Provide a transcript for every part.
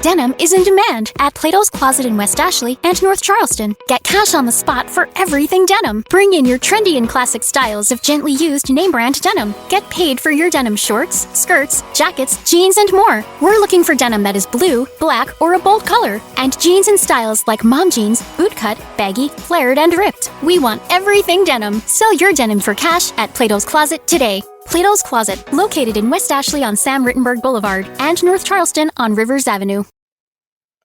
Denim is in demand at Plato's Closet in West Ashley and North Charleston. Get cash on the spot for everything denim. Bring in your trendy and classic styles of gently used name brand denim. Get paid for your denim shorts, skirts, jackets, jeans, and more. We're looking for denim that is blue, black, or a bold color, and jeans in styles like mom jeans, bootcut, baggy, flared, and ripped. We want everything denim. Sell your denim for cash at Plato's Closet today. Plato's Closet, located in West Ashley on Sam Rittenberg Boulevard and North Charleston on Rivers Avenue.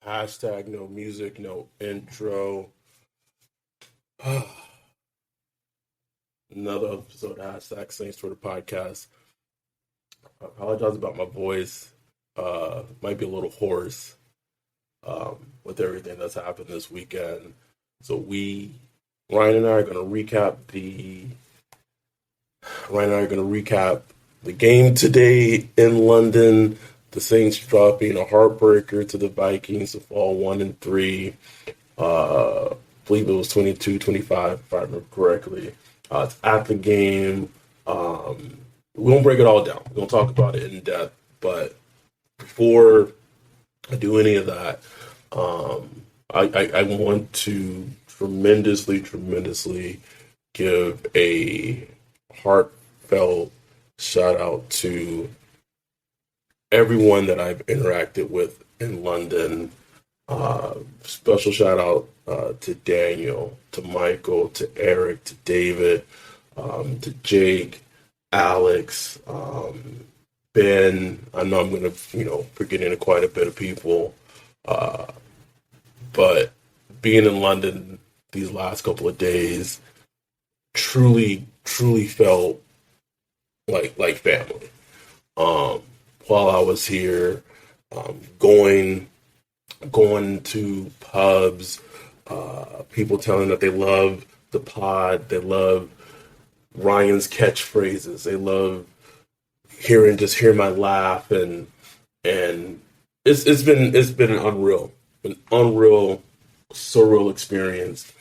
Hashtag no music, no intro. Another episode of Hashtag Saints for the podcast. I apologize about my voice. Might be a little hoarse with everything that's happened this weekend. So Ryan and I are going to recap the game today in London. The Saints dropping a heartbreaker to the Vikings to fall 1-3. I believe it was 22-25, if I remember correctly. It's at the game. We won't break it all down. We're going to talk about it in depth. But before I do any of that, I want to tremendously give a heartfelt shout out to everyone that I've interacted with in London. Special shout out to Daniel, to Michael, to Eric, to David, to Jake, Alex, Ben. I know I'm going to, forget into quite a bit of people. But being in London these last couple of days truly felt like family. While I was here, going to pubs, people telling that they love the pod, they love Ryan's catchphrases, they love hearing my laugh, and it's been an unreal, surreal experience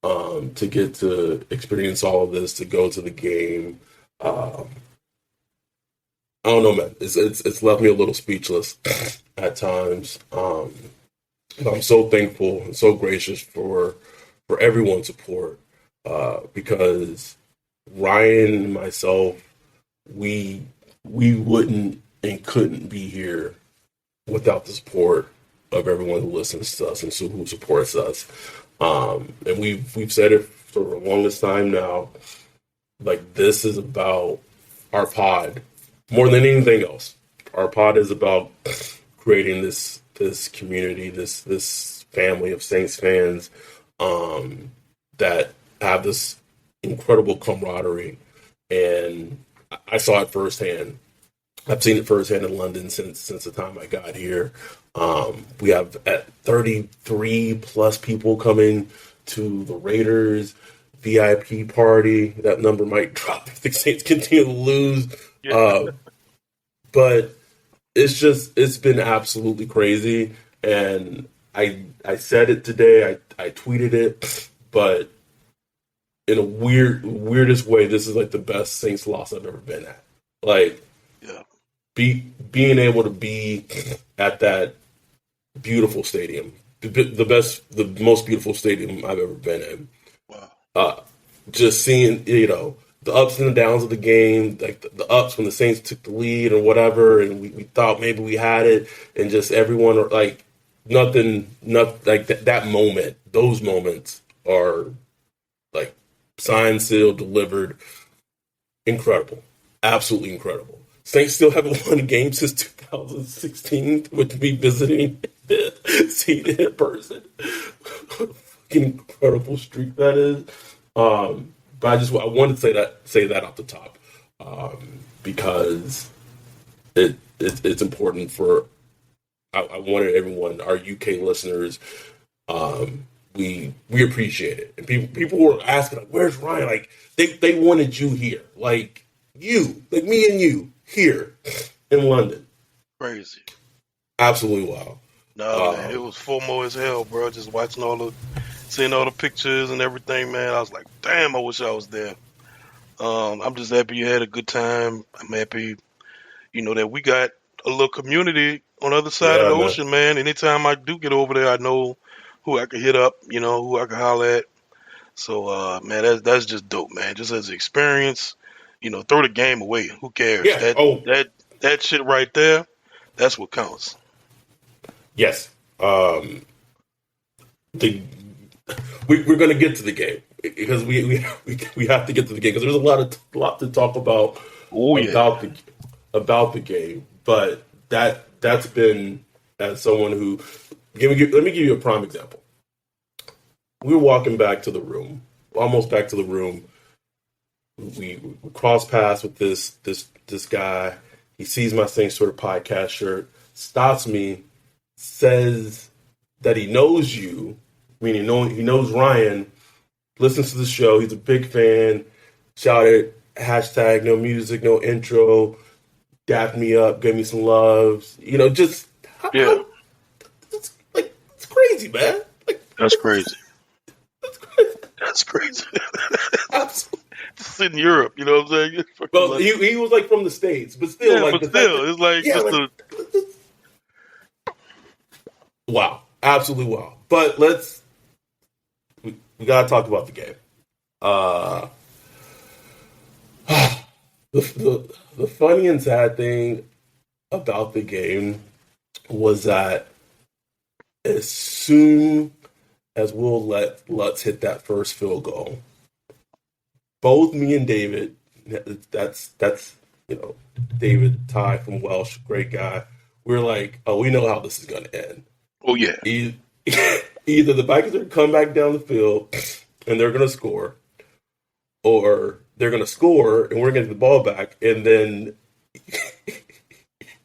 to get to experience all of this, to go to the game. I don't know, man. It's left me a little speechless at times. But I'm so thankful and so gracious for everyone's support, because Ryan and myself, we wouldn't and couldn't be here without the support of everyone who listens to us and who supports us. And we've said it for the longest time now. Like, this is about our pod. More than anything else, our pod is about creating this community, this family of Saints fans that have this incredible camaraderie. And I saw it firsthand. I've seen it firsthand in London since the time I got here. We have at 33 plus people coming to the Raiders VIP party. That number might drop if the Saints continue to lose. But it's been absolutely crazy. And I said it today, I tweeted it, but in a weirdest way, this is like the best Saints loss I've ever been at. Like, being able to be at that beautiful stadium, the most beautiful stadium I've ever been in. Wow. Just seeing, the ups and the downs of the game, like the ups when the Saints took the lead or whatever, and we thought maybe we had it, and just everyone, like, nothing like that moment. Those moments are like signed, sealed, delivered. Incredible. Absolutely incredible. Saints still haven't won a game since 2016, with me visiting, seeing it in person. What a fucking incredible streak that is. But I wanted to say that off the top, because it's important for. I wanted everyone, our UK listeners, we appreciate it, and people were asking, like, "Where's Ryan?" Like, they wanted you here, like me and you here in London. Crazy, absolutely wild. No, man, it was FOMO as hell, bro. Just seeing all the pictures and everything, man. I was like, damn, I wish I was there. I'm just happy you had a good time. I'm happy, that we got a little community on the other side of Yeah, the man. ocean, man. Anytime I do get over there, I know who I can hit up, who I can holler at. So, man, that's just dope, man. Just as an experience, throw the game away. Who cares? Yeah. Oh, That shit right there, that's what counts. yes. The we're gonna get to the game because we have to get to the game because there's a lot to talk Oh yeah, about the game. But that's been, as someone who let me give you a prime example. We were walking back to the room, almost back to the room. We cross paths with this guy. He sees my Same Sort of Podcast shirt, stops me, says that he knows you, meaning he knows Ryan, listens to the show. He's a big fan. Shouted hashtag no music, no intro, dapped me up, gave me some loves. Just yeah, it's crazy, man. Like that's crazy. that's crazy. That's crazy. Absolutely. Just in Europe, you know what I'm saying? Well, he was like from the States, but still, Yeah, like but the fact still, that, it's like yeah, just like a wow, absolutely wow. But we gotta talk about the game. Uh, the funny and sad thing about the game was that as soon as Will Lutz hit that first field goal, both me and David, that's David Ty from Welsh, great guy. We're like, oh, we know how this is gonna end. oh yeah, E- Either the Vikings are gonna come back down the field and they're gonna score, or they're gonna score and we're gonna get the ball back, and then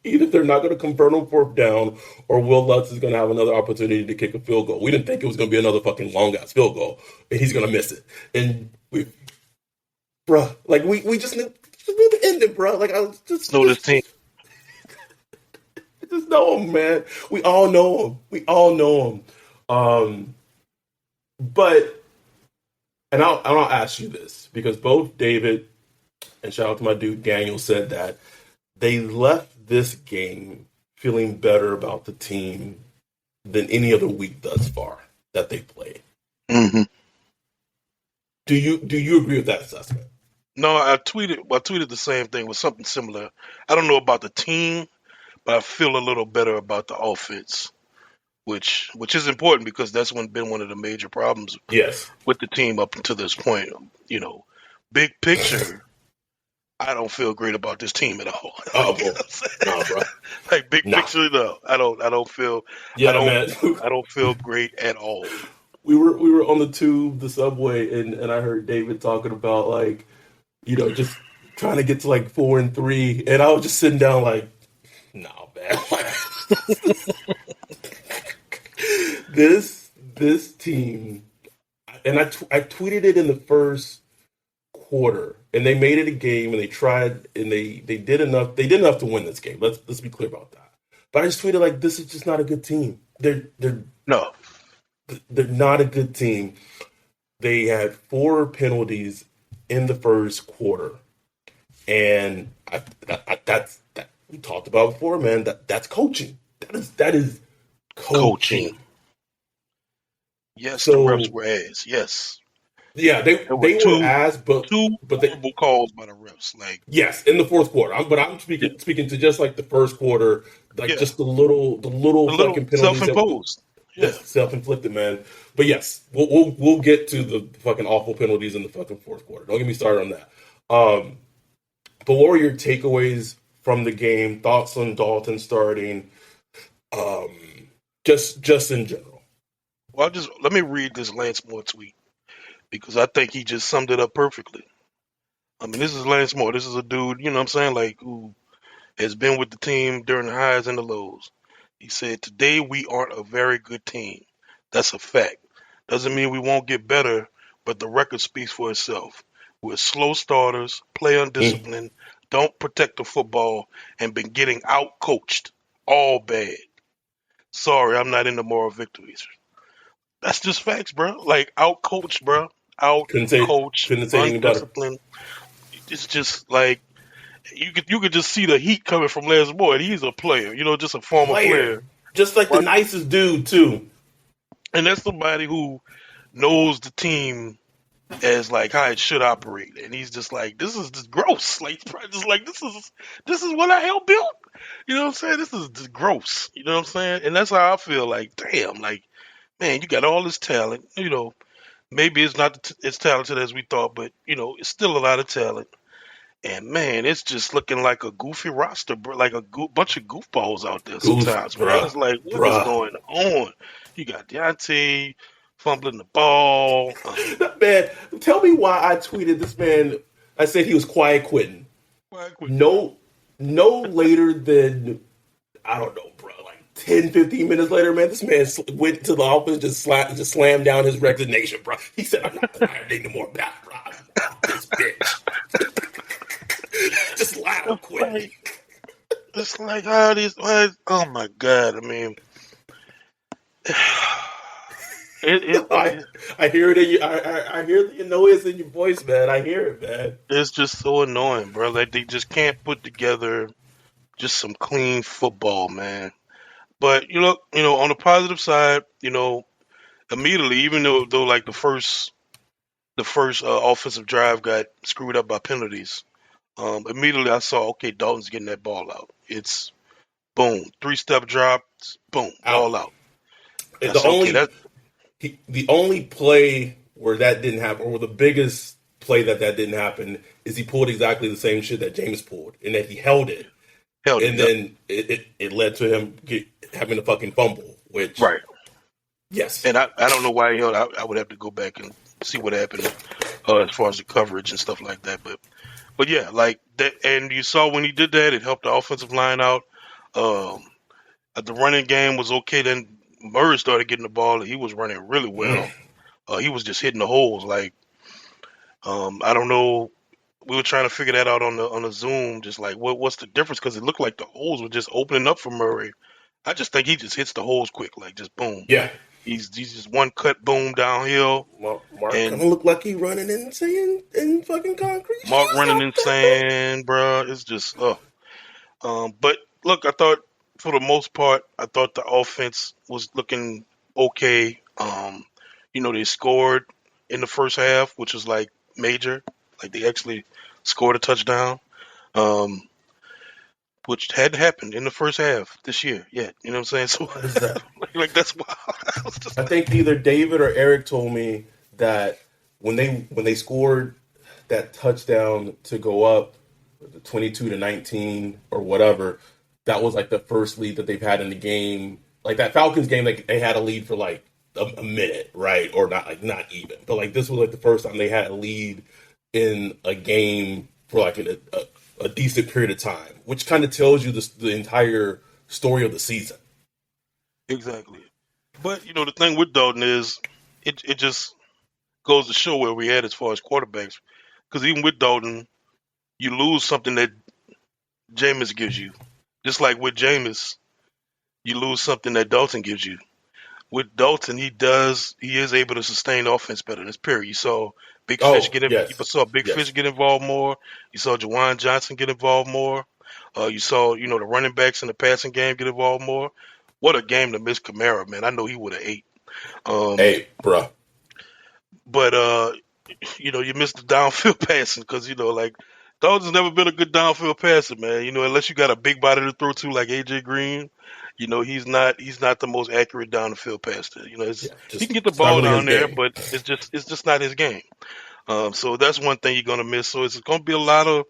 either they're not gonna convert on fourth down, or Will Lutz is gonna have another opportunity to kick a field goal. We didn't think it was gonna be another fucking long ass field goal, and he's gonna miss it. And bruh, like we just knew the ending, bruh. Like I was know this team. just know him, man. We all know him. We all know him. But I'll ask you this because both David and shout out to my dude Daniel said that they left this game feeling better about the team than any other week thus far that they played. Mm-hmm. Do you agree with that assessment? No, I tweeted the same thing with something similar. I don't know about the team, but I feel a little better about the offense, which is important because that's been one of the major problems Yes. with the team up until this point. Big picture, I don't feel great about this team at all. Oh, You know bro. what I'm saying? Nah, bro. Like big Nah. picture, no, I don't feel. Yeah, I don't. man. I don't feel great at all. We were on the tube, the subway, and I heard David talking about like, just trying to get to like 4-3, and I was just sitting down like, no, man. this team, and I tweeted it in the first quarter, and they made it a game, and they tried, and they did enough. They did enough to win this game. Let's be clear about that. But I just tweeted like, this is just not a good team. No, They're not a good team. They had 4 penalties in the first quarter, and that's we talked about before, man. That's coaching. That is coaching. yes, the So refs were ass. Yes, yeah, they there were were ass, two but they horrible calls by the refs. Like, yes in the fourth quarter. But I'm yeah, speaking to just like the first quarter, like yeah, just the little a little fucking penalties that. self-imposed. Yeah, That's self-inflicted, man. But yes, we'll get to the fucking awful penalties in the fucking fourth quarter. Don't get me started on that. But what were your takeaways from the game? Thoughts on Dalton starting? Um, just in general. well, let me read this Lance Moore tweet because I think he just summed it up perfectly. I mean, this is Lance Moore. This is a dude, you know what I'm saying, like who has been with the team during the highs and the lows. He said, "Today we aren't a very good team. That's a fact. Doesn't mean we won't get better, but the record speaks for itself. We're slow starters, play Mm. undisciplined, don't protect the football, and been getting out coached. All bad. Sorry, I'm not into moral victories." That's just facts, bro. Like out coached, bro. Out Couldn't say coached, couldn't say anything better. undisciplined. It's just like you could just see the heat coming from Lance Boyd. He's a player, just a former Player, player. just like the But nicest dude too. and that's somebody who knows the team as like how it should operate, and he's just like, this is just gross. Like, he's probably just like, this is what I helped build. You know what I'm saying? This is just gross. You know what I'm saying? And that's how I feel. Like, damn, like, man, you got all this talent. Maybe it's not as talented as we thought, but it's still a lot of talent. And man, it's just looking like a goofy roster, bro. Like a bunch of goofballs out there Goof, sometimes, man. bruh, It's like, what is bruh. going on? You got Deontay fumbling the ball. Man, tell me why I tweeted this man. I said he was quiet quitting. No, no later than, I don't know, bro. Like 10, 15 minutes later, man, this man went to the office, just slammed down his resignation, bro. He said, "I'm not quiet anymore, bro. This bitch." Just loud quit. It's like all these. Oh my god! I mean, I hear it in you. I hear the noise in your voice, man. I hear it, man. it's just so annoying, bro. Like they just can't put together just some clean football, man. But on the positive side, immediately, even though like the first offensive drive got screwed up by penalties, immediately I saw, okay, Dalton's getting that ball out. It's boom, 3-step drops, boom, Out. ball out. I The said, okay, only the only play where that didn't happen, or the biggest play that didn't happen, is he pulled exactly the same shit that James pulled, and that he held it, held it. and Yep. then it led to him having a fucking fumble. Which, Right. yes, And I don't know why he held. I would have to go back and see what happened as far as the coverage and stuff like that. But yeah, like that. And you saw when he did that, it helped the offensive line out. Um, the running game was okay. Then Murray started getting the ball. He was running really well. He was just hitting the holes. Like, I don't know. We were trying to figure that out on the Zoom. Just like, what's the difference? Because it looked like the holes were just opening up for Murray. I just think he just hits the holes quick, like just boom. yeah. He's just one cut boom downhill, Mark kind and of looked like he running in fucking concrete Mark shoes running out in there. sand, bruh. It's just But look, I thought for the most part, I thought the offense was looking okay. They scored in the first half, which was like major. Like they actually scored a touchdown, um, which hadn't happened in the first half this year yet. You know what I'm saying? So, What is that? like that's why I was just I like, think either David or Eric told me that when they scored that touchdown to go up 22-19 or whatever, that was like the first lead that they've had in the game. Like that Falcons game, like they had a lead for like a minute, right? Or not, like not even. But like this was like the first time they had a lead in a game for like a decent period of time, which kind of tells you the entire story of the season. exactly. But the thing with Dalton is, it just goes to show where we at as far as quarterbacks. Because even with Dalton, you lose something that Jameis gives you. Just like with Jameis, you lose something that Dalton gives you. With Dalton, he is able to sustain the offense better. That's period. You saw Oh you yes, saw Big Fish yes. get involved more. You saw Jawan Johnson get involved more. You saw the running backs in the passing game get involved more. What a game to miss Kamara, man. I know he would have ate. Um, Hey, bruh. but you missed the downfield passing because like Dalton's never been a good downfield passer, man. Unless you got a big body to throw to like AJ Green, he's not the most accurate down the field passer. Yeah, He can just get the it's not ball really his down there, game. but it's just not his game. So that's one thing you're gonna miss. So it's gonna be a lot of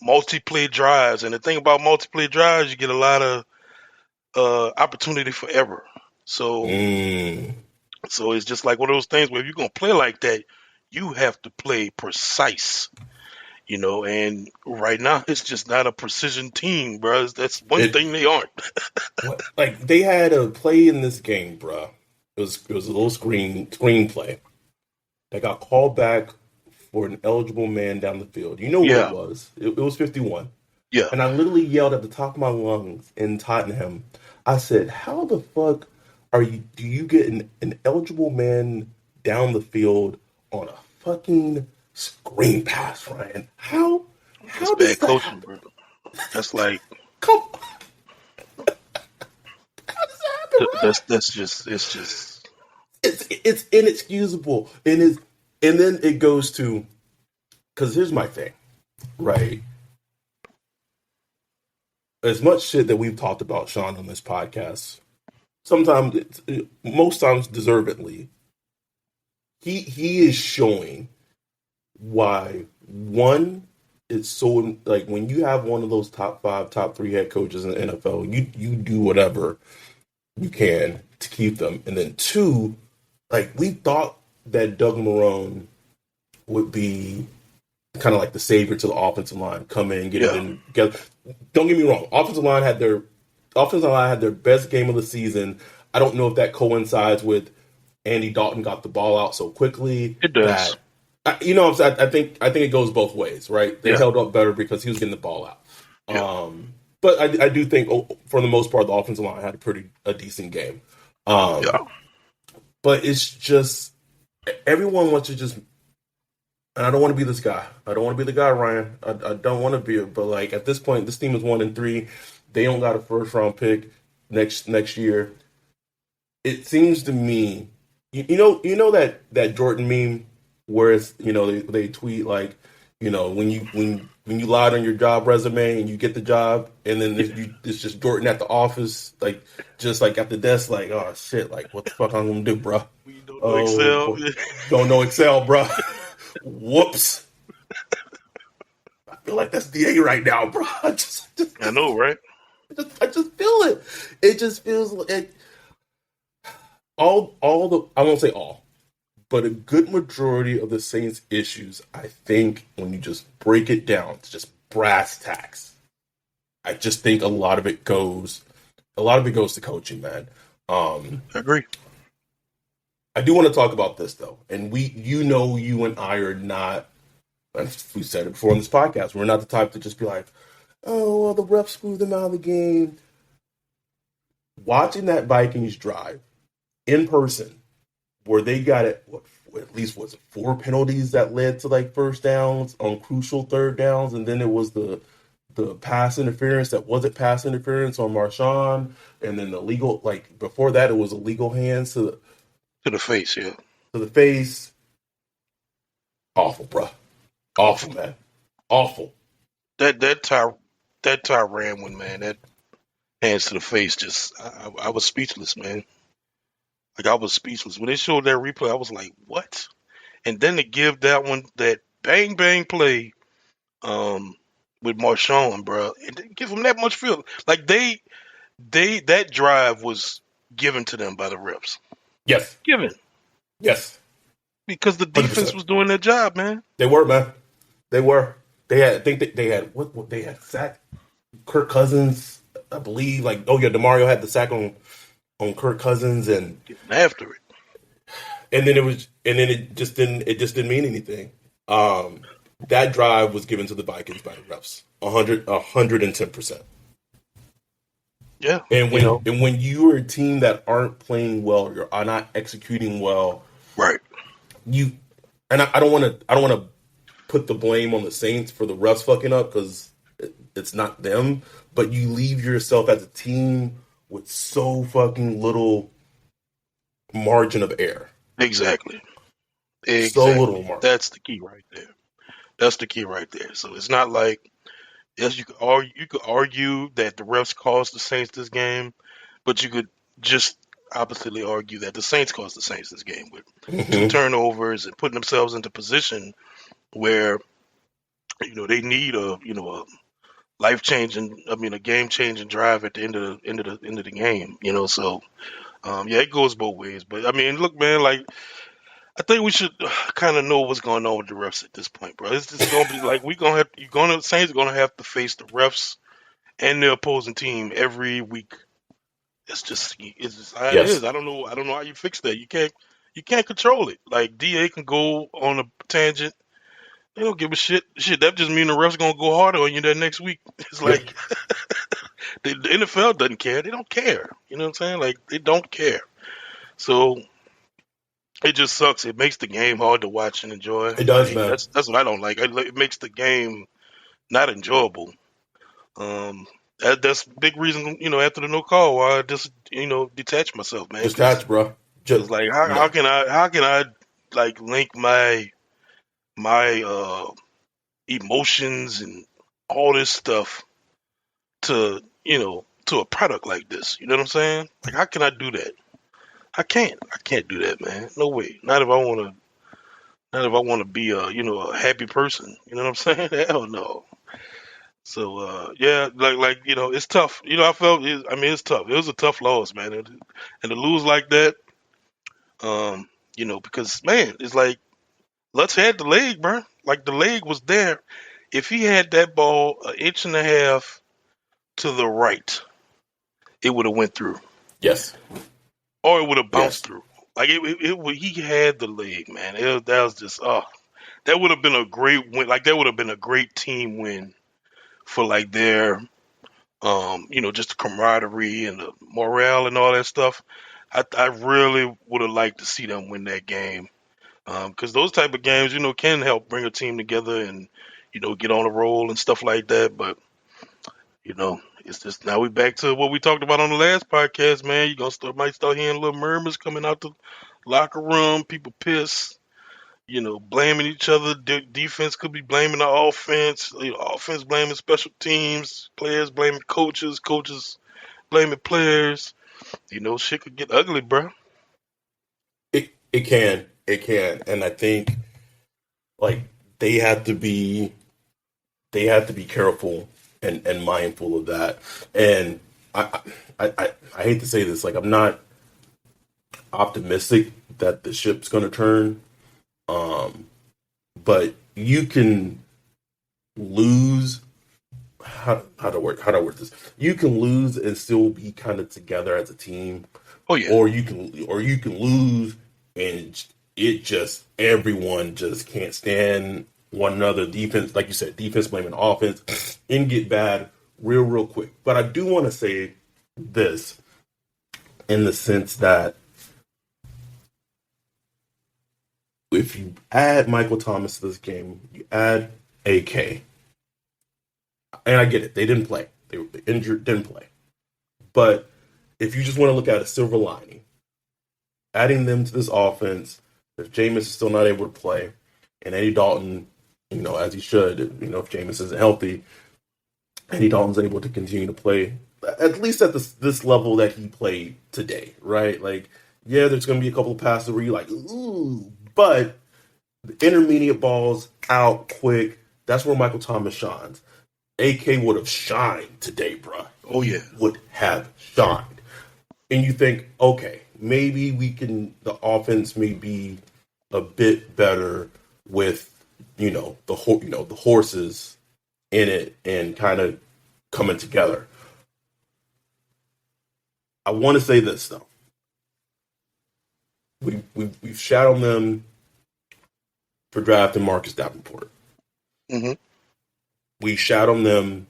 multi-play drives, and the thing about multi-play drives, you get a lot of opportunity for error. So Mm. so it's just like one of those things where if you're gonna play like that, you have to play precise. And right now it's just not a precision team, bro. That's one It thing they aren't. what like they had a play in this game, bruh. It was a little screenplay that got called back for an eligible man down the field. You know what it Yeah, was? It was 51. yeah. And I literally yelled at the top of my lungs in Tottenham. I said, "How the fuck do you get an eligible man down the field on a fucking screen pass, Ryan? How That's How does bad that coaching, happen? bro. That's like Come, how does that happen, Ryan? that's just it's just It's inexcusable, and then it goes to, because here's my thing, right? As much shit that we've talked about Sean on this podcast, sometimes, most times deservedly, he is showing why one, it's so, like, when you have one of those top five, top three head coaches in the NFL, you do whatever you can to keep them, and then two, like, we thought that Doug Marone would be kind of like the savior to the offensive line, come in, get it yeah. in. Don't get me wrong, offensive line had their best game of the season. I don't know if that coincides with Andy Dalton got the ball out so quickly It does. that, you know, I think it goes both ways, right? They Yeah. held up better because he was getting the ball out. Yeah. But I do think, for the most part, the offensive line had a decent game. Yeah. But it's just, everyone wants to just, and I don't want to be this guy. I don't want to be the guy, Ryan. I don't want to be it. But, like, at this point, this team is 1-3. They don't got a first round pick next year. It seems to me, you know that Jordan meme where it's, they tweet, like, when you lied on your job resume and you get the job, and then it's just Jordan at the office, like, just like at the desk, like, oh shit, like, what the fuck I'm gonna do, bro? We don't know Oh Excel. boy, don't know Excel, bro. Whoops. I feel like that's DA right now, bro. I know, right? I just feel it. It just feels like all the, I won't say all, but a good majority of the Saints' issues, I think, when you just break it down to just brass tacks, I just think a lot of it goes to coaching, man. I agree. I do want to talk about this though, and you and I are not. We said it before on this podcast. We're not the type to just be like, "Oh, well, the refs screwed them out of the game." Watching that Vikings drive in person, where they got it, at least was it 4 penalties that led to, like, first downs on crucial third downs, and then it was the pass interference that wasn't pass interference on Marshawn, and then the legal, like, before that it was illegal hands To the face, yeah. to the face. Awful, bro. Awful, man. Awful. That Tyran one, man, that hands to the face, just I was speechless, man. Like, I was speechless. When they showed that replay, I was like, what? And then to give that one, that bang bang play, um, with Marshawn, bro, and then give them that much field. Like, that drive was given to them by the refs. Yes. Given. Yes. Because the defense 100%. was doing their job, man. They were, man. They were. They had. I think they had what they had sacked Kirk Cousins, I believe. Like, oh yeah, Demario had the sack on Kirk Cousins, and Getting after it. it just didn't mean anything. That drive was given to the Vikings by the refs. 110%. Yeah. And when you are a team that aren't playing well or are not executing well, Right. I don't want to put the blame on the Saints for the refs fucking up, because it's not them, but you leave yourself as a team with so fucking little margin of error. Exactly. So little margin. That's the key right there. That's the key right there. So it's not like, yes, you could argue that the refs caused the Saints this game, but you could just oppositely argue that the Saints caused the Saints this game with 2 turnovers and putting themselves into position where they need a life changing, a game changing drive at the end of the game. So yeah, it goes both ways. But I mean, look, man, like, I think we should kind of know what's going on with the refs at this point, bro. It's just gonna be like Saints are gonna have to face the refs and their opposing team every week. It's just how it Yes. is. I don't know how you fix that. You can't control it. Like, DA can go on a tangent. They don't give a shit. Shit, that just means the refs gonna go harder on you that next week. It's Yep. like the NFL doesn't care. They don't care. You know what I'm saying? Like, they don't care. So it just sucks. It makes the game hard to watch and enjoy. It does, Like, man. that's what I don't like. It makes the game not enjoyable. Um, that's a big reason, after the no call, why I just, detach myself, man. Just Because touch, bro. Just like, how no. can I like link my emotions and all this stuff to to a product like this? You know what I'm saying? Like, how can I do that? I can't do that, man. No way. Not if I want to. Not if I want to be a happy person. You know what I'm saying? Hell no. So yeah, like it's tough. I mean, it's tough. It was a tough loss, man, and to lose like that, because man, it's like Lutz had the leg, bro. Like the leg was there. If he had that ball an inch and a half to the right, it would have went through, Yes. or it would have bounced Yes. through. Like he had the leg, man. That was just that would have been a great win. Like that would have been a great team win for like their just the camaraderie and the morale and all that stuff. I really would have liked to see them win that game because those type of games, can help bring a team together and get on a roll and stuff like that. But it's just now we back to what we talked about on the last podcast, man. You gonna might start hearing little murmurs coming out the locker room, people pissed. Blaming each other. Defense could be blaming the offense. Offense blaming special teams. Players blaming coaches. Coaches blaming players. Shit could get ugly, bro. It can, and I think like they have to be they have to be careful and mindful of that. And I hate to say this, like I'm not optimistic that the ship's going to turn, um, but you can lose. How to word this? You can lose and still be kind of together as a team, Oh yeah, or you can lose and it just everyone just can't stand one another. Defense, like you said, defense blaming offense, and get bad real quick. But I do want to say this in the sense that if you add Michael Thomas to this game, you add AK, and I get it, they didn't play, they were injured, didn't play. But if you just want to look at a silver lining, adding them to this offense, if Jameis is still not able to play, and Andy Dalton, as he should, if Jameis isn't healthy, Andy Dalton's able to continue to play, at least at this level that he played today, right? Like, yeah, there's going to be a couple of passes where you're like, ooh, but the intermediate balls out quick, that's where Michael Thomas shines. AK would have shined today, bruh. oh He yeah. would have shined. And you think, okay, maybe the offense may be a bit better with, the horses in it and kind of coming together. I want to say this though. We've shat on them for drafting Marcus Davenport. hmm We shat on them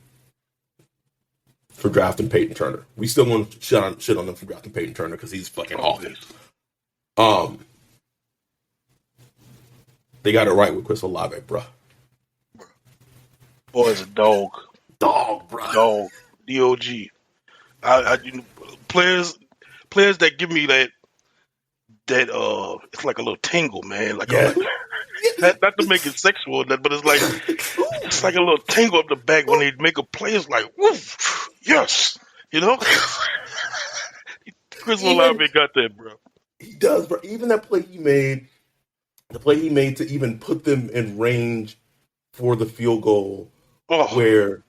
for drafting Peyton Turner. We still want to shit on them for drafting Peyton Turner because he's fucking awful. Always. They got it right with Chris Olave, bruh. Boy, is a dog. Dog, bruh. Dog. Dog. Players that give me that it's like a little tingle, man. Like Yeah. not to make it sexual, but it's like a little tingle up the back when they make a play. It's like, woof, yes, you know. Chris Olave Even got that, bro. he does, bro. Even that play he made, the play he made to even put them in range for the field goal, Oh, where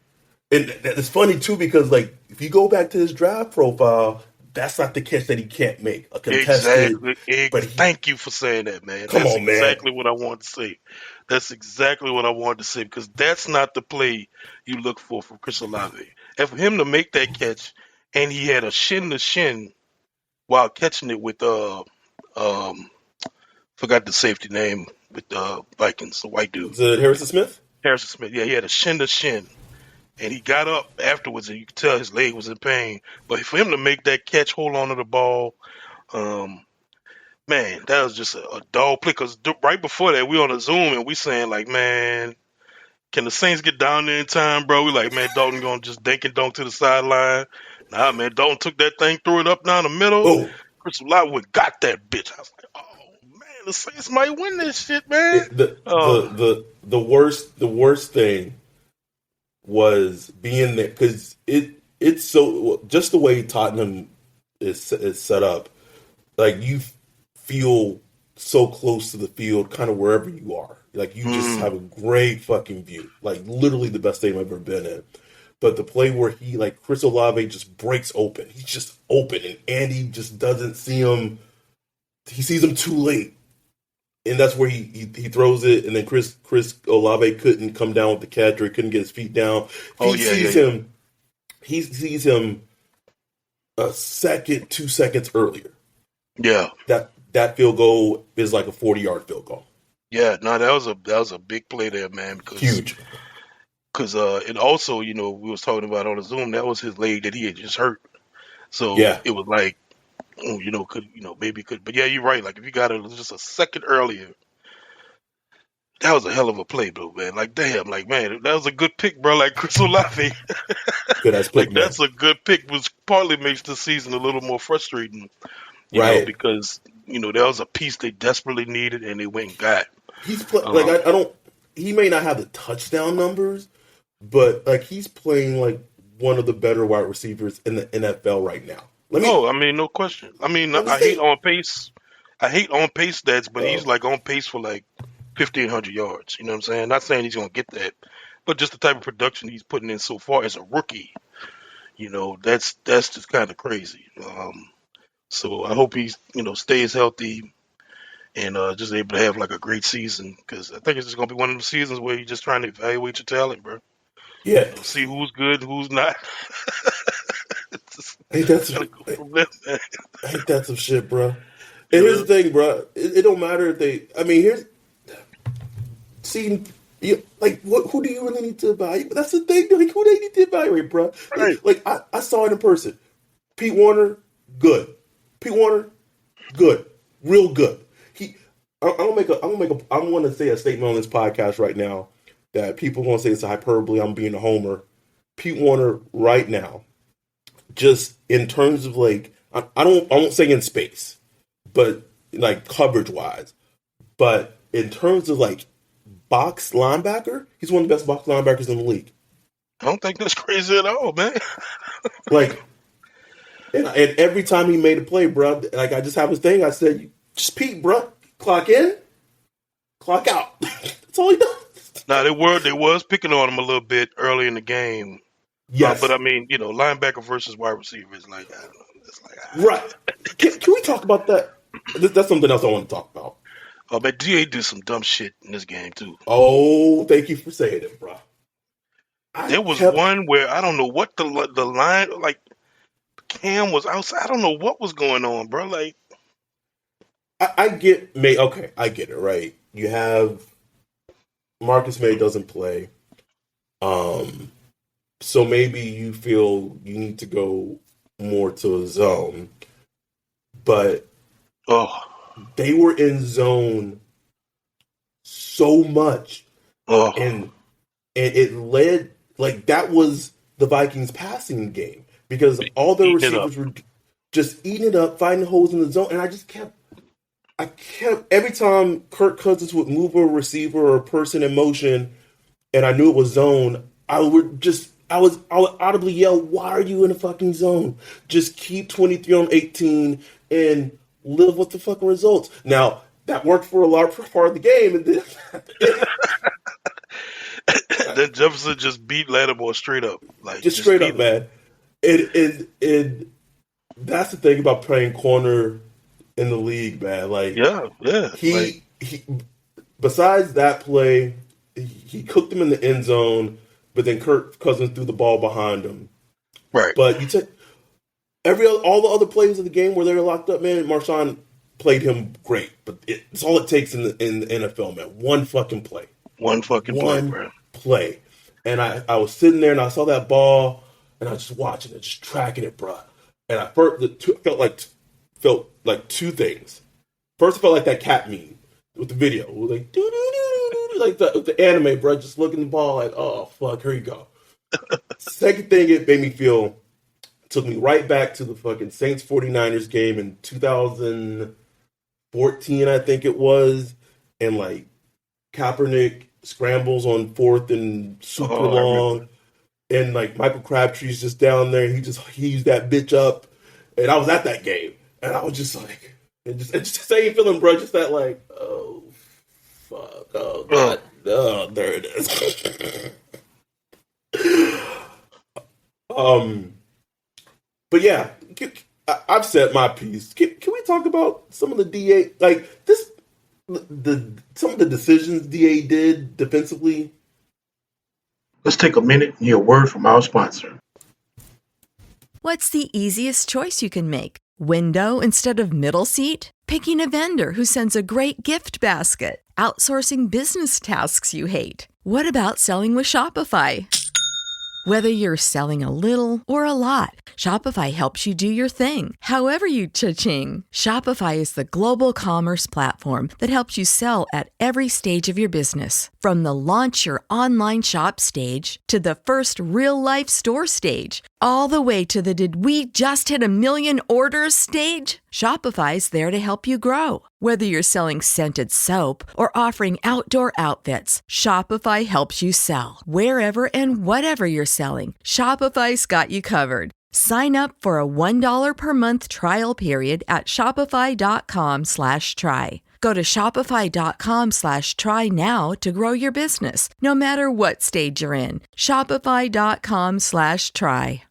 and it's funny too because like if you go back to his draft profile, that's not the catch that he can't make. A contested, exactly. but he Thank you for saying that, man. come That's on, man. exactly what I wanted to say. That's exactly what I wanted to say because that's not the play you look for from Chris Olave. And for him to make that catch, and he had a shin to shin while catching it with um forgot the safety name with the Vikings, the white dude, Was it Harrison Smith? Harrison Smith. Yeah, he had a shin to shin, and he got up afterwards, and you could tell his leg was in pain. But for him to make that catch, hold on to the ball, um, man, that was just a dog play. Cause right before that, we on a Zoom and we saying like, man, Can the Saints get down there in time, bro? We like, man, Dalton gonna just dink and dunk to the sideline. Nah, man, Dalton took that thing, threw it up down the middle. Oh, Chris Olave got that bitch. I was like, oh man, the Saints might win this shit, man. the Oh, worst thing was being there because it's so just the way Tottenham is set up. Like you feel so close to the field, kind of wherever you are. Like you just have a great fucking view. Like literally the best stadium I've ever been in. But the play where he like Chris Olave just breaks open. He's just open and Andy just doesn't see him. He sees him too late. And that's where he throws it, and then Chris Olave couldn't come down with the catch, or he couldn't get his feet down. oh yeah. He sees him a second, 2 seconds earlier. Yeah. That field goal is like a 40-yard field goal. Yeah, no, that was a big play there, man. Because, Huge. Because and also, we was talking about on the Zoom, that was his leg that he had just hurt. So Yeah. it was like, maybe could. But yeah, you're right. Like if you got it just a second earlier, that was a hell of a play, bro, man. Like damn, like man, that was a good pick, bro. Like Chris Olave, Good ass pick, like man. that's a good pick. Which partly makes the season a little more frustrating, Right. because that was a piece they desperately needed and they went and got. He's like I don't. He may not have the touchdown numbers, but like he's playing like one of the better wide receivers in the NFL right now. I mean, no question. I mean, I hate on pace. I hate on pace stats, but he's like on pace for like 1,500 yards. You know what I'm saying? Not saying he's gonna get that, but just the type of production he's putting in so far as a rookie, that's just kind of crazy. So I hope he stays healthy and just able to have like a great season, because I think it's just gonna be one of the seasons where you're just trying to evaluate your talent, bro. Yeah. See who's good, who's not. Ain't that some shit, bro? And here's the thing, bro. It don't matter if they. I mean, who do you really need to evaluate? That's the thing. Like, who do they need to evaluate, bro? Right. Like I saw it in person. Pete Warner, good. Pete Warner, good. Real good. I'm gonna say a statement on this podcast right now that people are gonna say it's a hyperbole. I'm being a homer. Pete Warner right now, just in terms of like, I won't say in space, but like coverage wise, but in terms of like box linebacker, he's one of the best box linebackers in the league. I don't think that's crazy at all, man. Like, and every time he made a play, bro, like I just have his thing. I said, just Pete, bro, clock in, clock out. That's all he does. Now they was picking on him a little bit early in the game. Yes, but I mean, linebacker versus wide receiver is like, I don't know. It's like, right. Can we talk about that? That's something else I want to talk about. Oh man, DA did some dumb shit in this game too. Oh, thank you for saying it, bro. There was one where I don't know what the line, like Cam was outside. I don't know what was going on, bro. Like, I get May. Okay, I get it. Right, you have Marcus May doesn't play, so maybe you feel you need to go more to a zone, but they were in zone so much, and it led like that was the Vikings passing game because all their receivers were just eating it up, finding holes in the zone, and I kept every time Kirk Cousins would move a receiver or a person in motion, and I knew it was zone, I would audibly yell, "Why are you in a fucking zone? Just keep 23 on 18 and live with the fucking results." Now that worked for a large part of the game, and then Jefferson just beat Lattimore straight up, like just straight up, man. And that's the thing about playing corner in the league, man. Like, yeah. He besides that play, he cooked him in the end zone, but then Kirk Cousins threw the ball behind him. Right. But you take all the other plays of the game where they were locked up, man. Marshawn played him great, but it's all it takes in the NFL, man. One fucking play. One play, bro. Play. And I was sitting there and I saw that ball and I was just watching it, just tracking it, bro. And I felt like two things. First, I felt like that cat meme with the video. It was like, doo doo doo doo like the anime, bro. Just looking at the ball like, oh fuck, here you go. Second thing, it made me feel took me right back to the fucking Saints 49ers game in 2014, I think it was, and like Kaepernick scrambles on fourth and super Oh, I remember. long, and like Michael Crabtree's just down there. He used that bitch up, and I was at that game, and I was just like, it's just the same feeling, bro. Just that like, oh fuck, oh Oh, god, oh there it is. um, but yeah, I've said my piece. Can we talk about some of the DA like this? The some of the decisions DA did defensively. Let's take a minute and hear a word from our sponsor. What's the easiest choice you can make? Window instead of middle seat? Picking a vendor who sends a great gift basket? Outsourcing business tasks you hate? What about selling with Shopify? Whether you're selling a little or a lot, Shopify helps you do your thing, however you cha-ching. Shopify is the global commerce platform that helps you sell at every stage of your business. From the launch your online shop stage to the first real-life store stage, all the way to the did we just hit a million orders stage? Shopify's there to help you grow. Whether you're selling scented soap or offering outdoor outfits, Shopify helps you sell. Wherever and whatever you're selling, Shopify's got you covered. Sign up for a $1 per month trial period at shopify.com/try. Go to shopify.com/try now to grow your business, no matter what stage you're in. Shopify.com/try.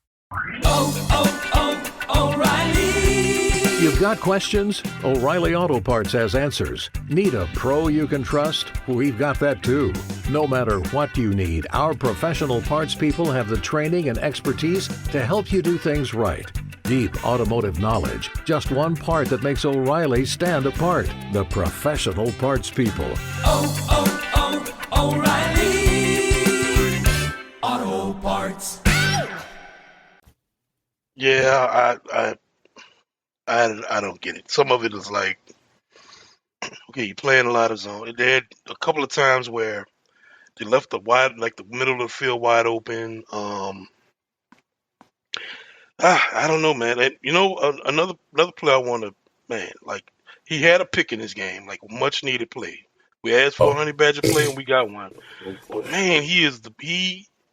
You've got questions? O'Reilly Auto Parts has answers. Need a pro you can trust? We've got that too. No matter what you need, our professional parts people have the training and expertise to help you do things right. Deep automotive knowledge, just one part that makes O'Reilly stand apart. The professional parts people. O'Reilly Auto Parts. yeah, I don't get it. Some of it is like, okay, you're playing a lot of zone. They had a couple of times where they left the wide, like the middle of the field wide open. I don't know, man. And, another play I want to, man, like he had a pick in his game, like much needed play. We asked for a Oh, honey badger play and we got one. oh But boy. man, he has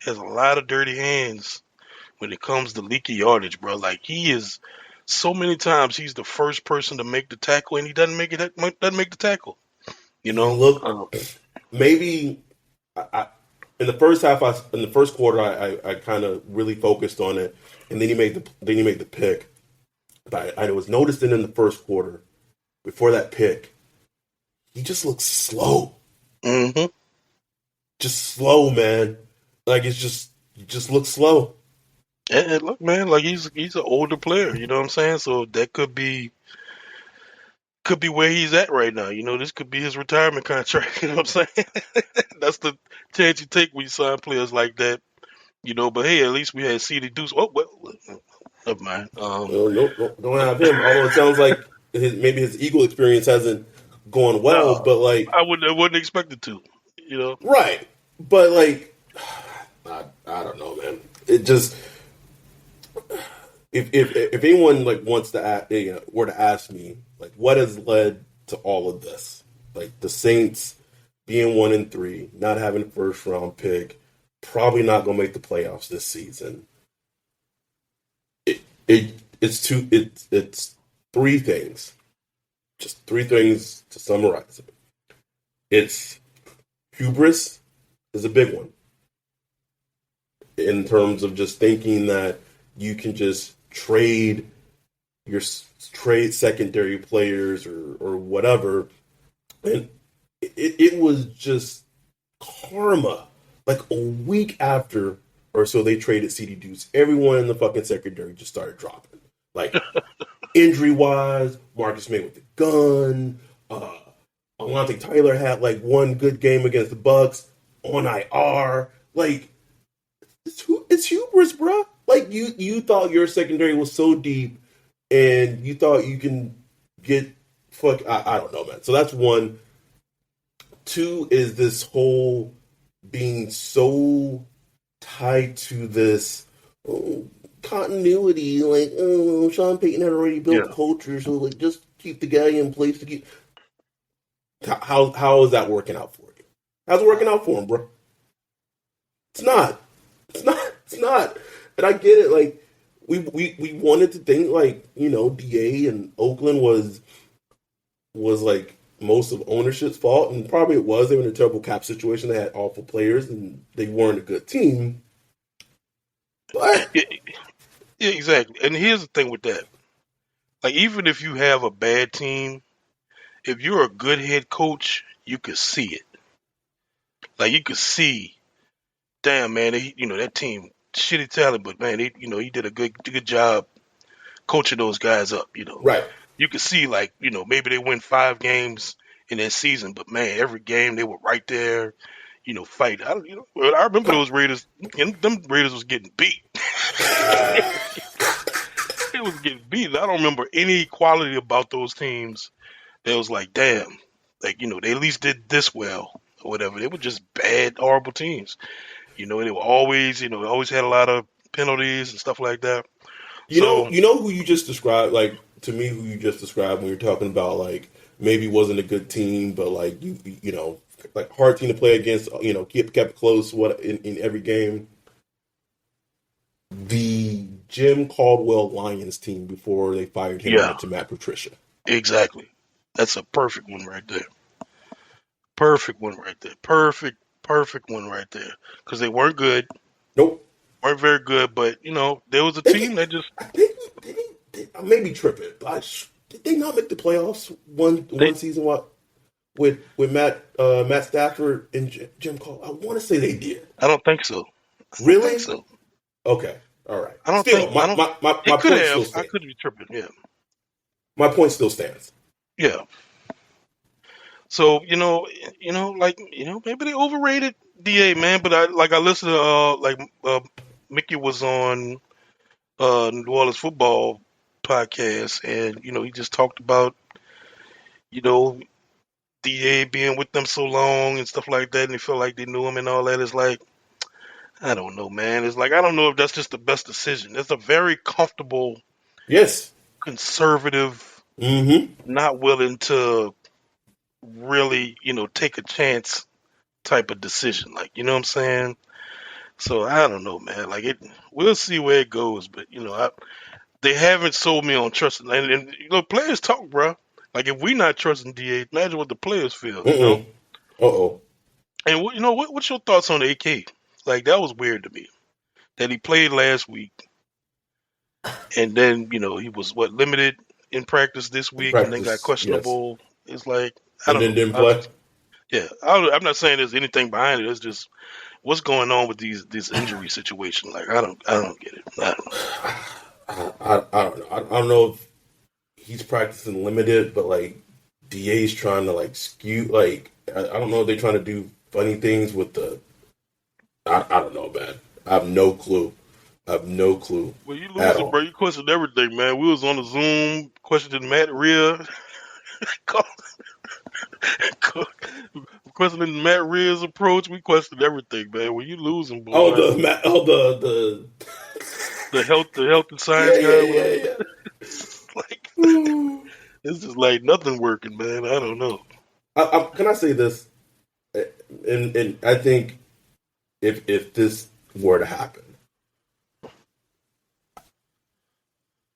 a lot of dirty hands when it comes to leaky yardage, bro. Like he is so many times he's the first person to make the tackle and he doesn't make the tackle. You He know, looked maybe in the first half. In the first quarter, I kind of really focused on it, and then he made the pick. But I was noticing in the first quarter before that pick, he just looks slow, hmm just slow, man. Like he just looks slow. and look, man, like he's an older player. You know what I'm saying? So that could be where he's at right now. You know, this could be his retirement contract. You know what I'm saying? That's the chance you take when you sign players like that. You know, but hey, at least we had CD Deuce. Oh, well, never mind. No, don't have him. Although it sounds like maybe his Eagle experience hasn't gone well, No, but like I wouldn't expect it to. You know, right, but like I don't know, man. It just if anyone like wants to were to ask me like what has led to all of this, like the Saints being 1-3, not having a first round pick, probably not gonna make the playoffs this season. It's three things, just three things to summarize it. It's hubris is a big one in terms of just thinking that you can just trade secondary players or whatever, and it was just karma. Like a week after or so they traded CD Deuce, everyone in the fucking secondary just started dropping. Like injury wise, Marcus May with the gun. Alontae Tyler had like one good game against the Bucks on IR. Like it's hubris, bro. Like you thought your secondary was so deep, and you thought you can get I don't know, man. So that's one. Two is this whole being so tied to this oh, continuity. Like, oh, Sean Payton had already built Yeah. the culture, so like just keep the guy in place to keep. How is that working out for you? How's it working out for him, bro? It's not. It's not. It's not. And I get it. Like we wanted to think like Da and Oakland was like most of ownership's fault, and probably it was. They were in a terrible cap situation. They had awful players, and they weren't a good team. But Yeah, yeah, exactly. And here's the thing with that. Like, even if you have a bad team, if you're a good head coach, you could see it. Like, you could see, damn, man, that team, shitty talent, but man, he did a good job coaching those guys up. right, You could see, like, maybe they win 5 games in that season, but man, every game they were right there, fight. I remember those Raiders. Them Raiders was getting beat. It was getting beat. I don't remember any quality about those teams that was like, damn, like, they at least did this well or whatever. They were just bad, horrible teams. They were always, always had a lot of penalties and stuff like that. So, who you just described. Like to me, who you just described when you're talking about like maybe wasn't a good team, but like like hard team to play against. Kept it close. What in every game. The Jim Caldwell Lions team before they fired him and yeah, went to Matt Patricia. exactly. That's a perfect one right there. Perfect one right there. Perfect one right there. Because they weren't good, Nope. weren't very good, but, there was a They, team that just, I may be tripping, but did they not make the playoffs one they, season? What with Matt Stafford and Jim Caldwell? I want to say they did. I don't think so. I don't think Really? so. Okay. All right. I don't Still, think, I don't, my it could point still have, I stands. could be tripping, yeah. My point still stands. Yeah. So, maybe they overrated DA, man, but I listened to, Mickey was on, New Orleans football podcast, and, he just talked about, you know, DA being with them so long and stuff like that, and they felt like they knew him and all that. It's like, I don't know, man. It's like, I don't know if that's just the best decision. It's a very comfortable, Yes. conservative, Mm-hmm. not willing to really, take a chance type of decision. Like, you know what I'm saying? So I don't know, man. Like, we'll see where it goes. But they haven't sold me on trusting. And players talk, bro. Like, if we not trusting DA, imagine what the players feel. Uh-oh. And what's your thoughts on AK? Like, that was weird to me that he played last week, and then he was limited in practice this In week, and then got practice, yes. questionable. It's like, I And don't then know. didn't play. Yeah, I'm not saying there's anything behind it. It's just what's going on with this injury situation. Like, I don't get it. I don't know. I don't know. I don't know if he's practicing limited, but like DA's trying to like skew. Like I don't know if they're trying to do funny things with the. I don't know, man. I have no clue. Well, you At losing, all. bro. You questioned everything, man. We was on the Zoom questioning Matt Rhea, questioning Matt Rhea's approach. We questioned everything, man. When you losing, Oh, boy, the the health and science yeah, guy, yeah, whatever. yeah, Like, yeah. it's just like nothing working, man. I don't know. Can I say this? And I think if this were to happen,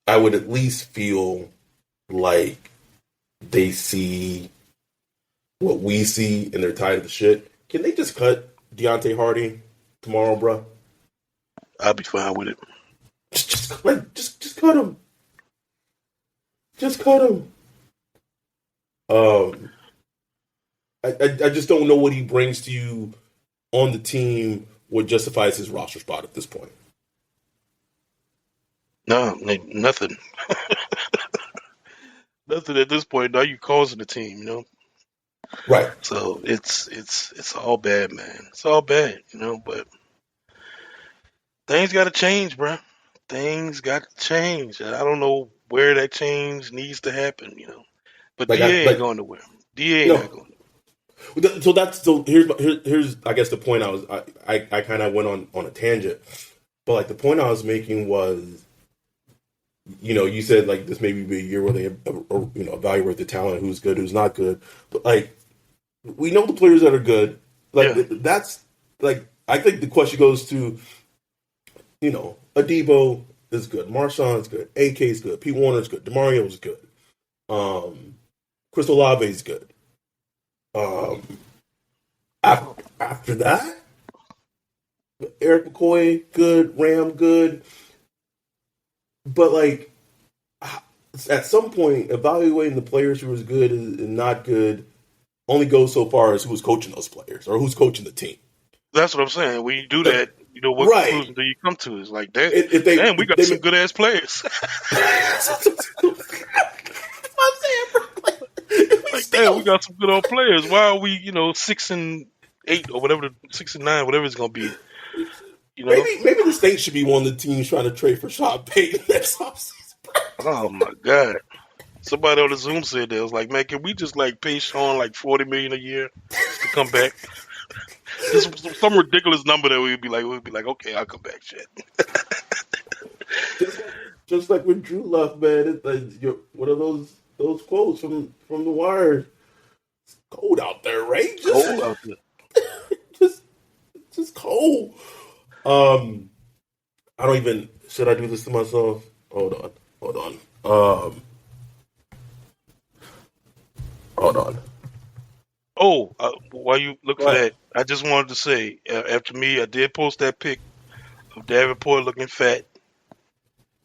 I would at least feel like they see what we see and they're tired of the shit. Can they just cut Deontay Hardy tomorrow, bro? I'll be fine with it. Just cut him. Just cut him. I just don't know what he brings to you on the team. What justifies his roster spot at this point? No, nothing. Nothing at this point. Now you causing the team, Right. So it's all bad, man. It's all bad, But things got to change, bro. Things got to change. I don't know where that change needs to happen, But Like DA ain't going nowhere. DA ain't not no. going. Here's I guess the point I kind of went on a tangent, but like the point I was making was, you said like this maybe be a year where they evaluate the talent, who's good, who's not good, but like we know the players that are good. Like Yeah, that's like I think the question goes to Adebo is good, Marshawn is good, AK is good, Pete Warner is good, Demario is good, um, Chris Olave is good. Um, after that, Eric McCoy good, Ram good, but like at some point, evaluating the players who was good and not good only goes so far as who's coaching those players or who's coaching the team. that's what I'm saying. When you do Like, that, what right. conclusion do you come to? It's like that. If they, Damn, we got they some good ass players. That's what I'm saying, bro. Like, we Like, damn, we still got some good old players. Why are we, 6-8 or whatever, 6-9, whatever it's gonna be? You know? maybe the Saints should be one of the teams trying to trade for Sean Payton next offseason. Oh my god. Somebody on the Zoom said that. I was like, man, can we just like pay Sean like $40 million a year to come back? Just some ridiculous number that we'd be like, okay, I'll come back, shit. Just like when Drew left, man. It's like, what are those quotes from the Wire? It's cold out there, right? Cold out there. Just just cold. I don't even. Should I do this to myself? Hold on. Hold on. Oh, while you look for What? that, I just wanted to say, after me, I did post that pic of Davenport looking fat,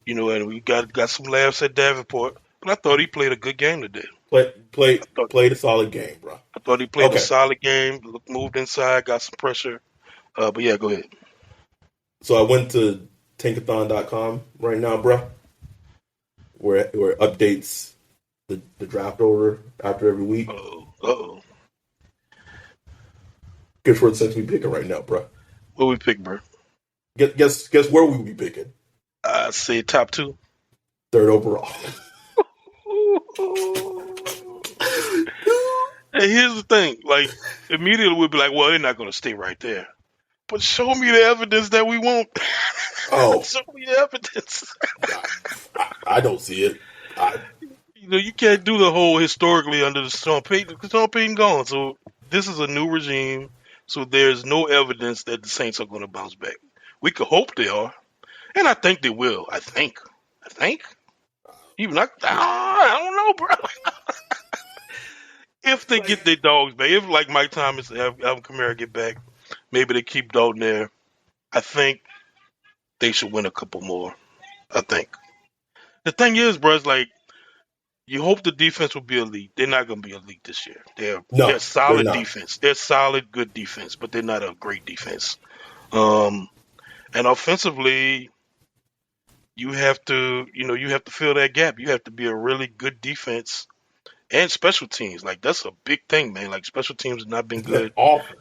and we got some laughs at Davenport, but I thought he played a good game today. I thought Played a solid game, bro. I thought he played a Okay, solid game, moved inside, got some pressure. But yeah, go ahead. so I went to tankathon.com right now, bro, where it updates the draft order after every week. Uh-oh. Guess where the Saints we picking right now, bro? What we pick, bro? Guess where we would be picking? I say top two. Third overall. And here's the thing, like immediately we'd be like, well, they're not going to stay right there. But show me the evidence that we won't. Oh, Show me the evidence. I don't see it. You can't do the whole historically under the Sean Payton because Sean Payton gone. So this is a new regime. So there's no evidence that the Saints are going to bounce back. We could hope they are, and I think they will. I think. Even I don't know, bro. If they get their dogs back, if like Mike Thomas and Alvin Kamara get back, maybe they keep Dalton there. I think they should win a couple more. I think. The thing is, bro, it's like you hope the defense will be elite. They're not going to be elite this year. They're No, they're solid not. defense. They're solid, good defense, but they're not a great defense. And offensively, you have to fill that gap. You have to be a really good defense and special teams. Like that's a big thing, man. Like special teams have not been They're good. awful.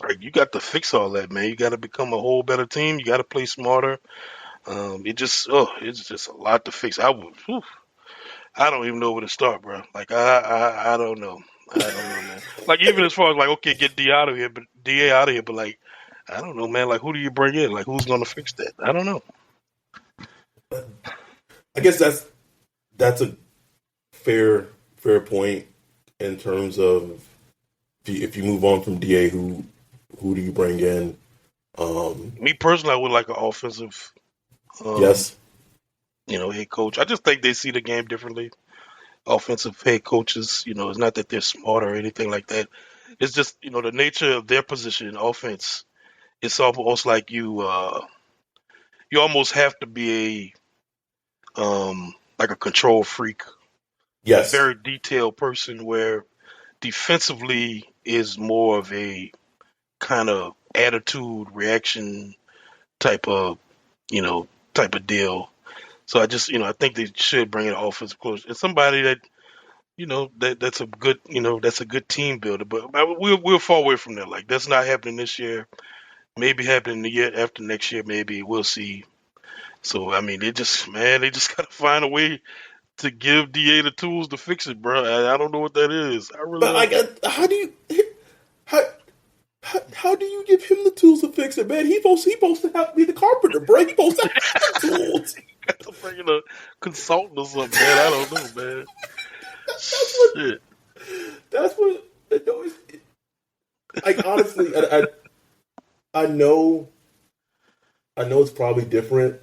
Like you got to fix all that, man. You got to become a whole better team. You got to play smarter. It's just a lot to fix. I don't even know where to start, bro. Like I don't know. I don't know, man. Like even as far as like, okay, get Da out of here, but like, I don't know, man. Like who do you bring in? Like who's gonna fix that? I don't know. I guess that's a fair point in terms of if you move on from Da, who do you bring in? Me personally, I would like an offensive, Yes, head coach. I just think they see the game differently. Offensive head coaches, it's not that they're smart or anything like that. It's just, the nature of their position in offense. It's almost like you almost have to be like a control freak, a yes, very detailed person where defensively is more of a kind of attitude reaction type of, you know, type of deal. So I just, I think they should bring in an offensive coach and somebody that, that's a good, that's a good team builder. But we'll fall away from that. Like that's not happening this year. Maybe happening the year after next year. Maybe we'll see. So I mean, they just gotta find a way to give DA the tools to fix it, bro. I don't know what that is. I really But don't. how do you how do you give him the tools to fix it, man? He supposed to have to be the carpenter, bro. He supposed to have the tools. Got to bring in a consultant or something, man. I don't know, man. That's what. Shit. That's what. Like honestly, I know it's probably different.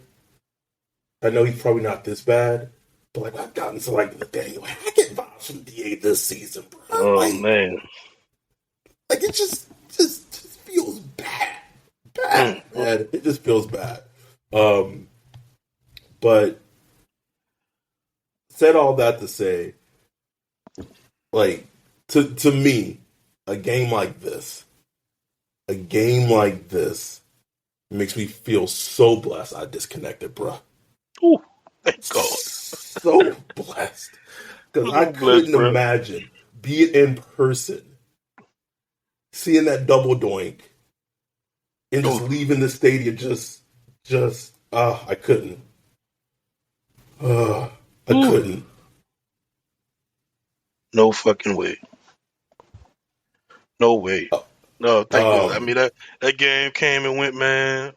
I know he's probably not this bad, but like I've gotten to like the day, like I get vibes from DA this season, bro. Oh like, man. Like it just feels bad, man. It just feels bad. But said all that to say, like to me, a game like this makes me feel so blessed. I disconnected, bro. Ooh, thank God. So blessed because I couldn't imagine being in person, seeing that double doink, and just leaving the stadium. I couldn't. I couldn't. No fucking way. No way. No, thank you. I mean that game came and went, man.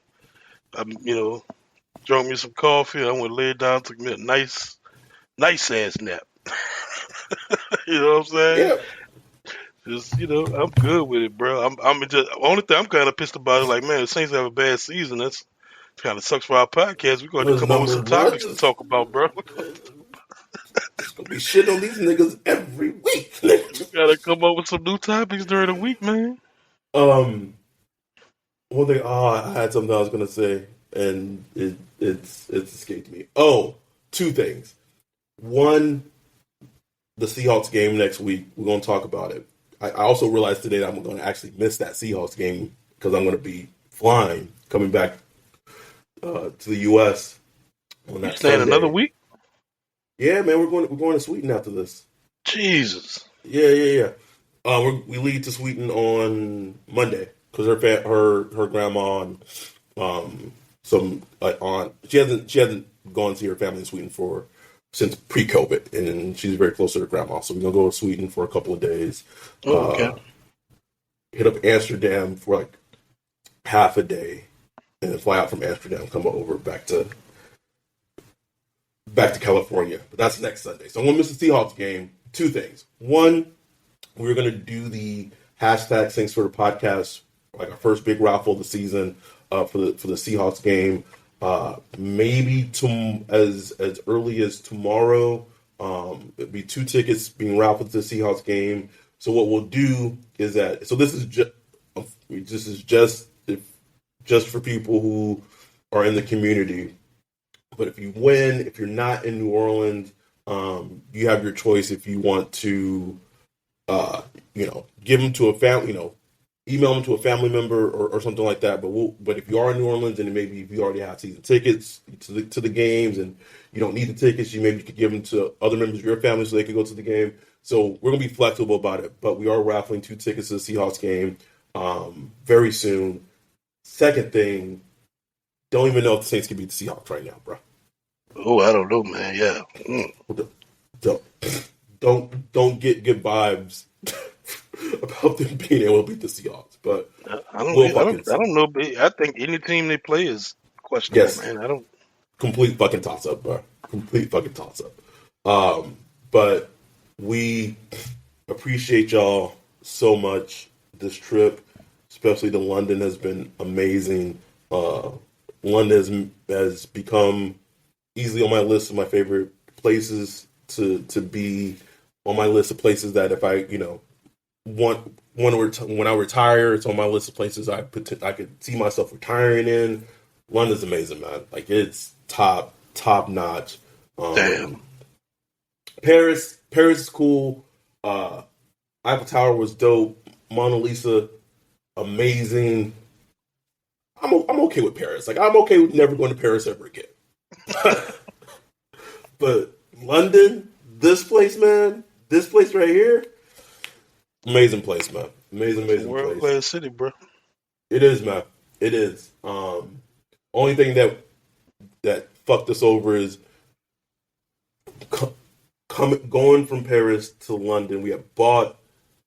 Drank me some coffee. I went lay down, took me a nice ass nap. You know what I'm saying? Yeah. Just I'm good with it, bro. I'm just only thing I'm kind of pissed about is like, man, the Saints have a bad season. That's kind of sucks for our podcast. We're going to come up with some topics to talk about, bro. It's gonna be shit on these niggas every week. We gotta come up with some new topics during the week, man. One thing. I had something I was gonna say, and it's escaped me. Oh, two things. One, the Seahawks game next week. We're gonna talk about it. I also realized today that I'm gonna actually miss that Seahawks game because I'm gonna be flying, coming back to the U.S. on that Sunday. Another week? Yeah, man, we're going to Sweden after this. Jesus. Yeah. We leave to Sweden on Monday because her grandma and some aunt she hasn't gone to see her family in Sweden since pre-COVID, and she's very close to her grandma. So we're gonna go to Sweden for a couple of days. Okay. Hit up Amsterdam for like half a day, and then fly out from Amsterdam, come over back to California. But that's next Sunday. So I'm gonna miss the Seahawks game. Two things. One, we're gonna do the hashtag Saints for the podcast, like our first big raffle of the season for the Seahawks game. Maybe as early as tomorrow. It'll be 2 tickets being raffled to the Seahawks game. So what we'll do is that this is just for people who are in the community. But if you win, if you're not in New Orleans, you have your choice if you want to, give them to a family, email them to a family member or something like that. But if you are in New Orleans and maybe if you already have season tickets to the games and you don't need the tickets, you could give them to other members of your family so they can go to the game. So we're gonna be flexible about it. But we are raffling 2 tickets to the Seahawks game very soon. Second thing, don't even know if the Saints can beat the Seahawks right now, bro. Oh, I don't know, man. Yeah. Don't get good vibes about them being able to beat the Seahawks, but I don't know. I think any team they play is questionable, man. I don't. Complete fucking toss up, bro. Complete fucking toss up. But we appreciate y'all so much. This trip, especially to London, has been amazing. London has become easily on my list of my favorite places to be on my list of places that if I when I retire, it's on my list of places I could see myself retiring in. London's amazing, man. Like it's top notch. Damn. Paris is cool. Eiffel Tower was dope. Mona Lisa, amazing. I'm okay with Paris. Like I'm okay with never going to Paris ever again. But London, this place, man, this place right here, amazing place, man. Amazing World place. class city, bro. It is, man. It is. Only thing that fucked us over is going from Paris to London, we had bought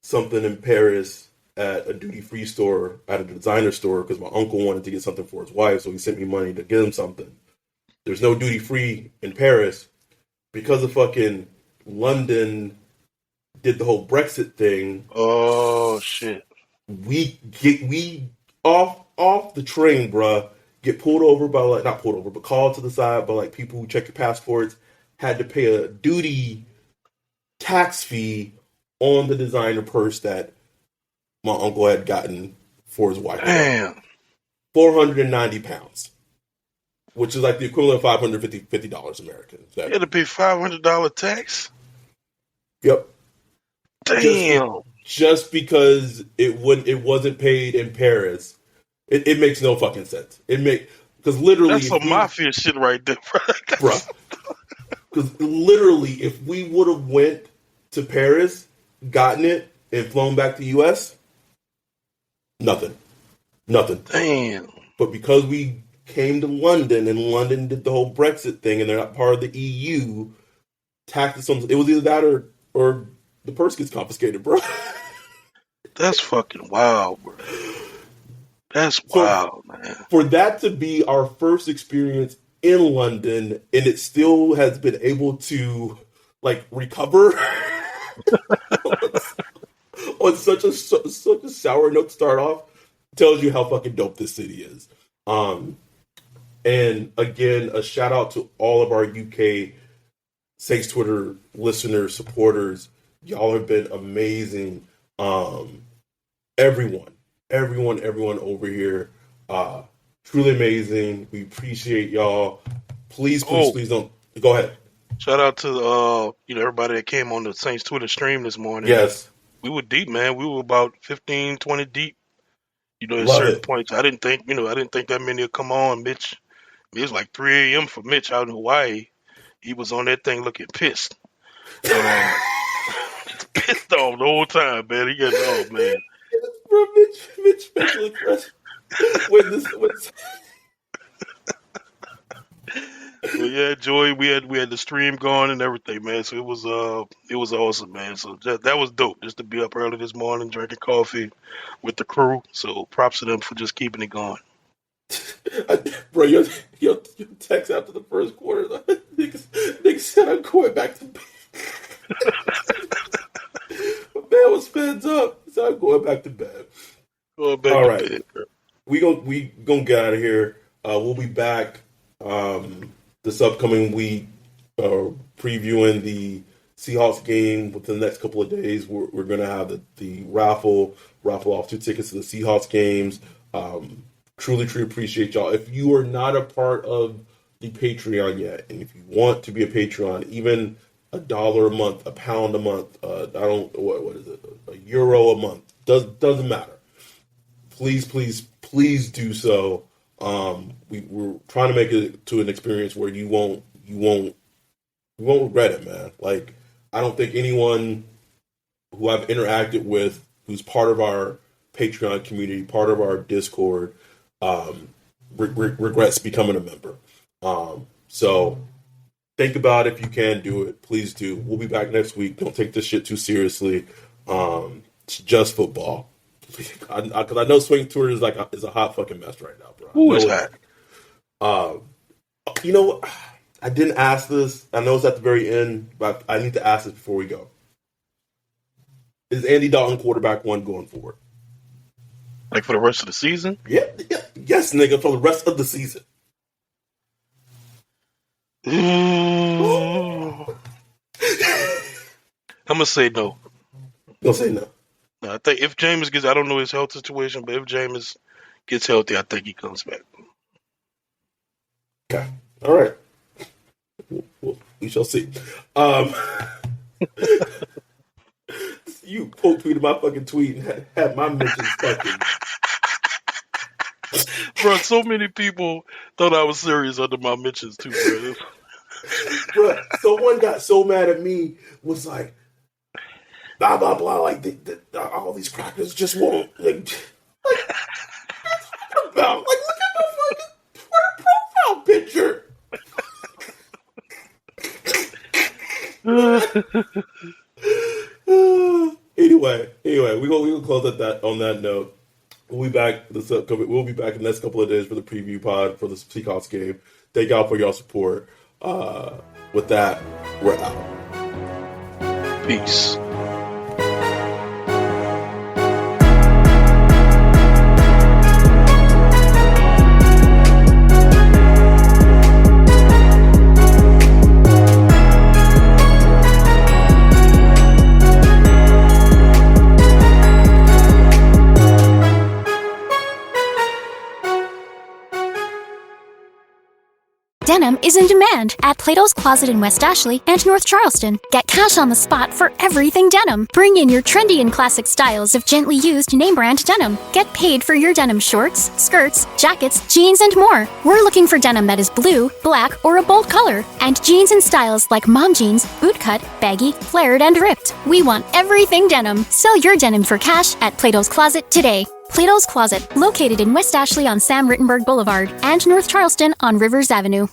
something in Paris at a duty-free store, at a designer store, because my uncle wanted to get something for his wife, so he sent me money to get him something. There's no duty-free in Paris because of fucking London did the whole Brexit thing. Oh shit! We off the train, bruh. Get pulled over by not pulled over, but called to the side by people who check your passports. Had to pay a duty tax fee on the designer purse that my uncle had gotten for his wife. Damn. 490 pounds, which is like the equivalent of $550 American. You had to pay $500 tax? Yep. Damn. Just because it wasn't paid in Paris, it makes no fucking sense. Because literally that's some mafia shit right there, bro. Because literally, if we would have went to Paris, gotten it, and flown back to U.S., nothing. Damn. But because we came to London and London did the whole Brexit thing and they're not part of the EU, taxes on it was either that or the purse gets confiscated, bro. That's fucking wild, bro. That's wild, man. For that to be our first experience in London and it still has been able to recover on such a sour note to start off, tells you how fucking dope this city is. And again, a shout out to all of our UK Saints Twitter listeners, supporters. Y'all have been amazing. Everyone over here, truly amazing. We appreciate y'all. Please don't go ahead. Shout out to everybody that came on the Saints Twitter stream this morning. Yes, we were deep, man. We were about 15, 20 deep. At Love certain it. points, I didn't think that many would come on. Mitch, it was like 3 a.m. for Mitch out in Hawaii. He was on that thing looking pissed. Pissed off the whole time, man. He got man. Bro, Mitch special impression. Well, yeah, Joey, we had the stream going and everything, man. So it was awesome, man. So that was dope, just to be up early this morning drinking coffee with the crew. So props to them for just keeping it going. Bro, your text after the first quarter, niggas said I'm going back to bed. My man was fed up, so I'm going back to bed. Going back All to right. bed, bro. We gonna get out of here. We'll be back this upcoming week, previewing the Seahawks game within the next couple of days. We're gonna have the raffle off 2 tickets to the Seahawks games. Truly appreciate y'all. If you are not a part of the Patreon yet, and if you want to be a Patreon, even $1 a month, £1 a month, what is it, €1 a month, doesn't matter. Please do so. We're trying to make it to an experience where you won't regret it, man. I don't think anyone who I've interacted with who's part of our Patreon community, part of our Discord, regrets becoming a member. So think about it. If you can do it, please do. We'll be back next week. Don't take this shit too seriously. It's just football. Because I know Swing Tour is a hot fucking mess right now, bro. Who is that? You know what? I didn't ask this. I know it's at the very end, but I need to ask this before we go. Is Andy Dalton quarterback one going forward? Like for the rest of the season? Yeah. Yes, nigga, for the rest of the season. I'm gonna say no. You'll say no. No, I think if Jameis gets, I don't know his health situation, but if Jameis gets healthy, I think he comes back. Okay. All right. We shall see. You quote tweeted my fucking tweet and had my mentions fucking. Bro, so many people thought I was serious under my mentions too, bro. Bro, someone got so mad at me, was like, blah, blah, blah, all these crackers just won't, about? Look at my fucking Twitter profile picture. Anyway, we gonna close at that on that note. We'll be back. We'll be back in the next couple of days for the preview pod for the Seahawks game. Thank y'all for y'all support. With that, we're out. Peace. Denim is in demand at Plato's Closet in West Ashley and North Charleston. Get cash on the spot for everything denim. Bring in your trendy and classic styles of gently used name brand denim. Get paid for your denim shorts, skirts, jackets, jeans, and more. We're looking for denim that is blue, black, or a bold color, and jeans in styles like mom jeans, bootcut, baggy, flared, and ripped. We want everything denim. Sell your denim for cash at Plato's Closet today. Plato's Closet, located in West Ashley on Sam Rittenberg Boulevard and North Charleston on Rivers Avenue.